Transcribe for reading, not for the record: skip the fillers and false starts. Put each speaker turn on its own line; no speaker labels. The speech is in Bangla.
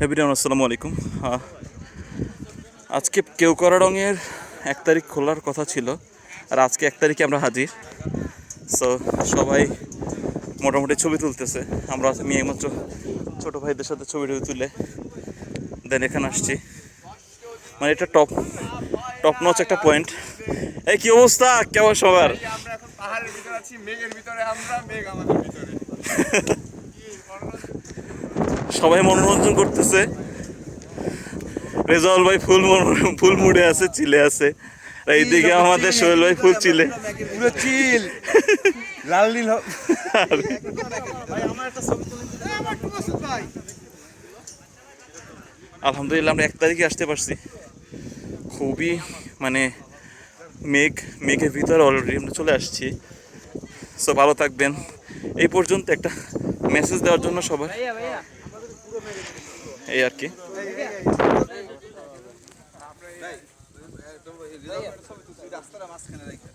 এভরিওয়ান আসসালামু আলাইকুম। আজকে কেওক্রাডংয়ের 1 তারিখ খোলার কথা ছিল, আর আজকে 1 তারিখে আমরা হাজির। সো সবাই মোটামুটি ছবি তুলতেছে। আমরা আমি এইমাত্র ছোটো ভাইদের সাথে ছবি তুলে দেন এখানে আসছি। মানে এটা টপ টপ নচ একটা পয়েন্ট। এই কি অবস্থা কেমন সবার?
আমরা এখন পাহাড়ের ভিতরে আছি, মেঘের ভিতরে আমরা, মেঘ আমাদের ভিতরে।
সবাই মনোরঞ্জন করতেছে। রেজাউল ভাই ফুল মুডে আছে, চিলে আছে। আর এইদিকে আমাদের সোহেল ভাই ফুল চিলে।
পুরো চিল লাল নীল
আলহামদুলিল্লাহ আমরা 1 তারিখে আসতে পারছি। খুবই মানে মেঘের ভিতরে অলরেডি আমরা চলে আসছি। সো ভালো থাকবেন। এই পর্যন্ত একটা মেসেজ দেওয়ার জন্য সবার, এই আর কি।
রাস্তাটা মাঝখানে রাখি।